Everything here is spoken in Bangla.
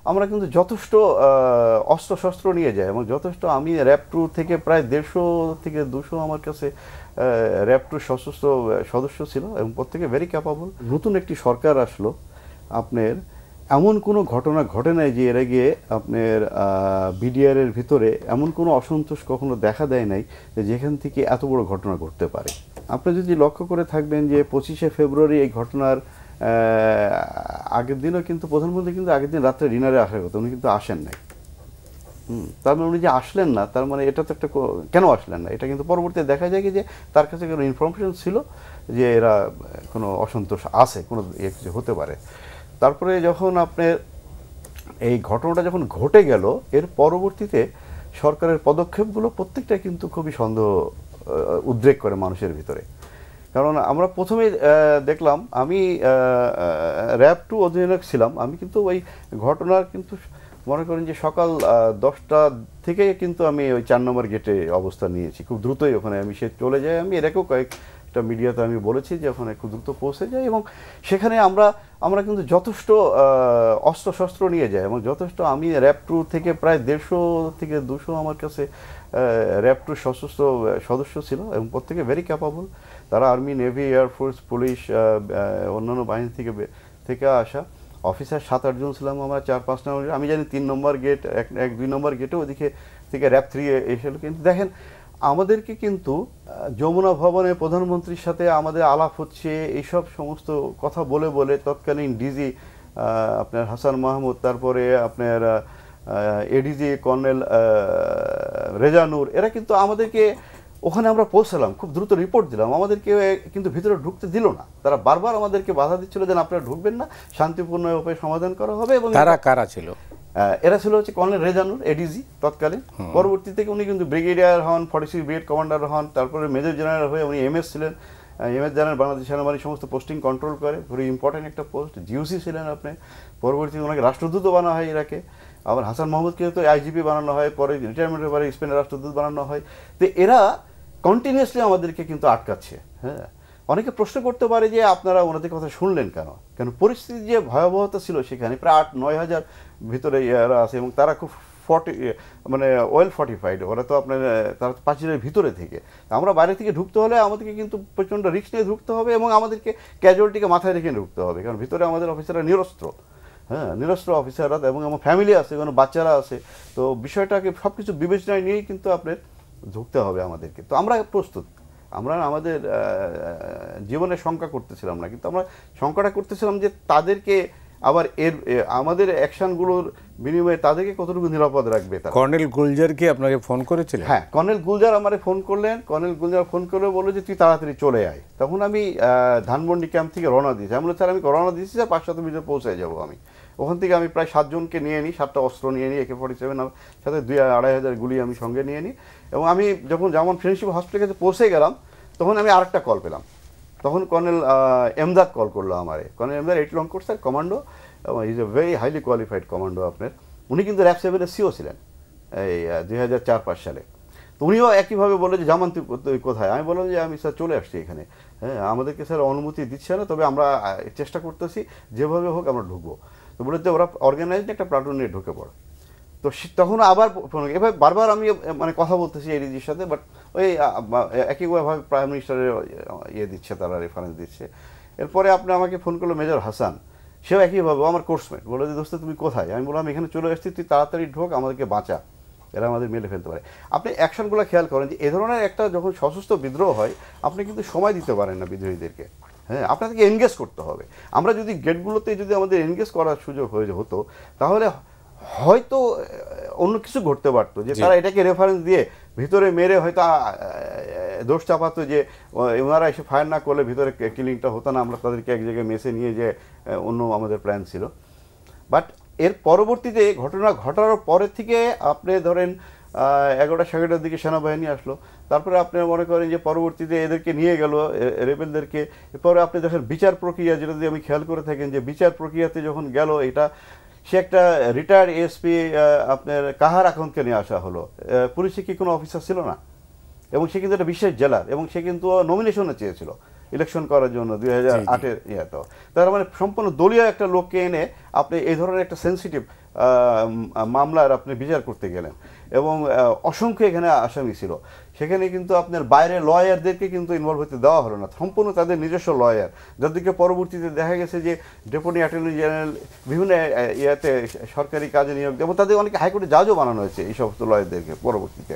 আমরা কিন্তু যথেষ্ট অস্ত্রশস্ত্র নিয়ে যাই এবং যথেষ্ট আমি র্যাব 2 থেকে প্রায় 150 থেকে 200 আমার কাছে র্যাব 2 সশস্ত্র সদস্য ছিল এবং প্রত্যেকে ভেরি ক্যাপাবল। নতুন একটি সরকার আসলো, আপনার এমন কোনো ঘটনা ঘটে নাই যে এর আগে আপনার বিডিআর এর ভিতরে এমন কোনো অসন্তোষ কখনো দেখা দেয় নাই যে যেখান থেকে এত বড় ঘটনা ঘটতে পারে। আপনি যদি লক্ষ্য করে থাকবেন যে 25শে ফেব্রুয়ারি এই ঘটনার আগের দিনও কিন্তু প্রধানমন্ত্রী কিন্তু আগের দিন রাত্রে ডিনারে আসার কথা, উনি কিন্তু আসেন নাই। তার মানে উনি যে আসলেন না, তার মানে এটা তো একটা কেন আসলেন না, এটা কিন্তু পরবর্তীতে দেখা যায় কি যে তার কাছে কোনো ইনফরমেশন ছিল যে এরা কোনো অসন্তোষ আছে, কোনো কিছু হতে পারে। তারপরে যখন আপনার এই ঘটনাটা যখন ঘটে গেল, এর পরবর্তীতে সরকারের পদক্ষেপগুলো প্রত্যেকটা কিন্তু খুবই সন্দেহ উদ্রেক করে মানুষের ভিতরে। কারণ আমরা প্রথমে দেখলাম, আমি র্যাব 2 অধিনায়ক ছিলাম, আমি কিন্তু ওই ঘটনার কিন্তু মনে করেন যে সকাল 10টা থেকে কিন্তু আমি ওই 4 নম্বর গেটে অবস্থান নিয়েছি। খুব দ্রুতই ওখানে আমি চলে যাই। আমি এর আগেও কয়েকটা মিডিয়াতে আমি বলেছি যে ওখানে খুব দ্রুত পৌঁছে যাই এবং সেখানে আমরা কিন্তু যথেষ্ট অস্ত্রশস্ত্র নিয়ে যাই এবং যথেষ্ট আমি র্যাব 2 থেকে প্রায় 150 থেকে 200 আমার কাছে র্যাব 2 সশস্ত্র সদস্য ছিল এবং প্রত্যেকে ভেরি ক্যাপাবল। তারা আর্মি, নেভি, এয়ারফোর্স, পুলিশ, অন্যান্য বাহিনী থেকে আসা অফিসার 7-8 জন ছিলাম আমরা, 4-5 নম্বর। আমি জানি 3 নম্বর গেট, 1-2 নম্বর গেটে ওদিকে থেকে র্যাব 3 এসে। কিন্তু দেখেন আমাদেরকে কিন্তু যমুনা ভবনে প্রধানমন্ত্রীর সাথে আমাদের আলাপ হচ্ছে, এইসব সমস্ত কথা বলে বলে তৎকালীন ডিজি আপনার হাসান মাহমুদ, তারপরে আপনার এডিজি কর্নেল রেজানুর, এরা কিন্তু আমাদেরকে ওখানে আমরা পৌঁছালাম, খুব দ্রুত রিপোর্ট দিলাম, আমাদেরকে কিন্তু ভিতরে ঢুকতে দিল না। তারা বারবার আমাদেরকে বাধা দিচ্ছিল যে আপনারা ঢুকবেন না, শান্তিপূর্ণ উপায়ে সমাধান করা হবে। এবং তারা কারা ছিল? এরা ছিল হচ্ছে কর্নেল রেজানুর, এডিজি তৎকালীন। পরবর্তী থেকে উনি কিন্তু ব্রিগেডিয়ার হন, 46 ব্রিগেড কমান্ডার হন, তারপরে মেজর জেনারেল হয়ে উনি এমএস ছিলেন। এমএস জেনারেল বাংলাদেশ সেনাবাহিনীর সমস্ত পোস্টিং কন্ট্রোল করে, ভেরি ইম্পর্টেন্ট একটা পোস্ট। জিওসি ছিলেন আপনি। পরবর্তীতে ওনাকে রাষ্ট্রদূতও বানানো হয় ইরাকে। আবার হাসান মাহমুদকে তো আইজিপি বানানো হয়, পরে রিটায়ারমেন্টের পরে স্পেনের রাষ্ট্রদূত বানানো হয়। তো এরা কন্টিনিউয়াসলি আমাদেরকে কিন্তু আটকাচ্ছে। হ্যাঁ, অনেকে প্রশ্ন করতে পারে যে আপনারা ওনাদের কথা শুনলেন কেন? কেন পরিস্থিতি যে ভয়াবহতা ছিল সেখানে, প্রায় 8-9 হাজার ভিতরে এরা আছে এবং তারা খুব মানে ওয়েল ফর্টিফাইড। ওরা তো আপনার তারা প্রাচীরের ভিতরে থেকে, আমরা বাইরে থেকে ঢুকতে হলে আমাদেরকে কিন্তু প্রচণ্ড রিস্ক নিয়ে ঢুকতে হবে এবং আমাদেরকে ক্যাজুয়ালিটিকে মাথায় রেখে ঢুকতে হবে, কারণ ভিতরে আমাদের অফিসাররা নিরস্ত্র। হ্যাঁ, নিরস্ত্র অফিসাররা এবং আমার ফ্যামিলি আছে, কোনো বাচ্চারা আছে। তো বিষয়টাকে সব কিছু বিবেচনায় নিয়েই কিন্তু আপনার ঢুকতে হবে আমাদেরকে। তো আমরা প্রস্তুত, আমরা আমাদের জীবনে শঙ্কা করতেছিলাম না, কিন্তু আমরা শঙ্কাটা করতেছিলাম যে তাদেরকে আবার আমাদের অ্যাকশনগুলোর বিনিময়ে তাদেরকে কতটুকু নিরাপদ রাখবে তারা। কর্নেল গুলজার কি আপনাকে ফোন করেছিলেন? হ্যাঁ, কর্নেল গুলজার আমারে ফোন করলেন। কর্নেল গুলজার ফোন করে বললো যে তুই তাড়াতাড়ি চলে আয়। তখন আমি ধানমন্ডি ক্যাম্প থেকে রওনা দিয়েছি। আমি বললাম স্যার আমি রওনা দিয়েছি স্যার, 500 মিটার পৌঁছে যাবো আমি। ওখান থেকে আমি প্রায় 7 জনকে নিয়ে নিই, 7টা অস্ত্র নিয়ে নিই, AK-47 সাথে 2-2.5 হাজার গুলি আমি সঙ্গে নিয়ে নিই। এবং আমি যখন যেমন ফ্রেন্ডশিপ হসপিটালের কাছে পৌঁছে গেলাম, তখন আমি আরেকটা কল পেলাম। তখন কর্নেল এমদাদ কল করলো আমারে। Colonel Emdad 8 long course sir commando, is a very highly qualified commando আপনার। উনি কিন্তু র্যাব 7-এর সিও ছিলেন এই 2004-5 সালে। তো উনিও একইভাবে বললো যে জামান তুই কোথায়? আমি বললাম যে আমি স্যার চলে আসছি এখানে। হ্যাঁ, আমাদেরকে স্যার অনুমতি দিচ্ছে না, তবে আমরা চেষ্টা করতেছি, যেভাবে হোক আমরা ঢুকবো। তো বলে যে ওরা অর্গানাইজড একটা প্লাটুন নিয়ে ঢুকে পড়ে। তো তখন আবার এভাবে বারবার আমি মানে কথা বলতেছি এডিজির সাথে, বাট ওই একইভাবে প্রাইম মিনিস্টারের দিচ্ছে, তারা রেফারেন্স দিচ্ছে। এরপরে আপনি আমাকে ফোন করলো মেজর হাসান, সেও একইভাবে আমার কোর্সমেট, বললো যে দোস্ত তুমি কোথায়? আমি বললাম এখানে চলে এসেছি, তুই তাড়াতাড়ি ঢোক, আমাদেরকে বাঁচা, এরা আমাদের মেলে ফেলতে পারে। আপনি অ্যাকশনগুলো খেয়াল করেন যে এ ধরনের একটা যখন সশস্ত্র বিদ্রোহ হয়, আপনি কিন্তু সময় দিতে পারেন না বিদ্রোহীদেরকে। হ্যাঁ, আপনাদেরকে এনগেজ করতে হবে। আমরা যদি গেটগুলোতে যদি আমাদের এনগেজ করার সুযোগ হতো, তাহলে হয়তো অন্য কিছু ঘটতে পারতো, যে তারা এটাকে রেফারেন্স দিয়ে ভিতরে মেরে হয়তো দোষ চাপাতো যে ওনারা এসে ফায়ার না করলে ভিতরে কিলিংটা হতো না, আমরা তাদেরকে এক জায়গায় মেসে নিয়ে যে অন্য আমাদের প্ল্যান ছিল। বাট এর পরবর্তীতে ঘটনা ঘটার পরের থেকে আপনি ধরেন 11টা-11:30 দিকে সেনাবাহিনী আসলো। তারপরে আপনি মনে করেন যে পরবর্তীতে এদেরকে নিয়ে গেল, রেবেলদেরকে। এরপরে আপনি দেখেন বিচার প্রক্রিয়া, যেটা যদি আমি খেয়াল করে থাকেন যে বিচার প্রক্রিয়াতে যখন গেল, এটা সে একটা রিটায়ার্ড এসপি আপনার কাহার আখন্দকে নিয়ে আসা হলো। পুলিশে কি কোনো অফিসার ছিল না, এবং সে কিন্তু একটা বিশেষ জেলার, এবং সে কিন্তু নমিনেশনে চেয়েছিল ইলেকশন করার জন্য 2008-এর ইয়েতেও। তার মানে সম্পূর্ণ দলীয় একটা লোককে এনে আপনি এই ধরনের একটা সেন্সিটিভ মামলার আপনি বিচার করতে গেলেন এবং অসংখ্য এখানে আসামি ছিল, সেখানে কিন্তু আপনার বাইরে লয়ারদেরকে কিন্তু ইনভলভ হতে দেওয়া হলো না, সম্পূর্ণ তাদের নিজস্ব লয়ার, যাদেরকে পরবর্তীতে দেখা গেছে যে ডেপুটি অ্যাটর্নি জেনারেল বিভিন্ন ইয়াতে সরকারি কাজে নিয়োগ দেয় এবং তাদের অনেকে হাইকোর্টে জাজও বানানো হয়েছে এই সমস্ত লয়ারদেরকে পরবর্তীতে।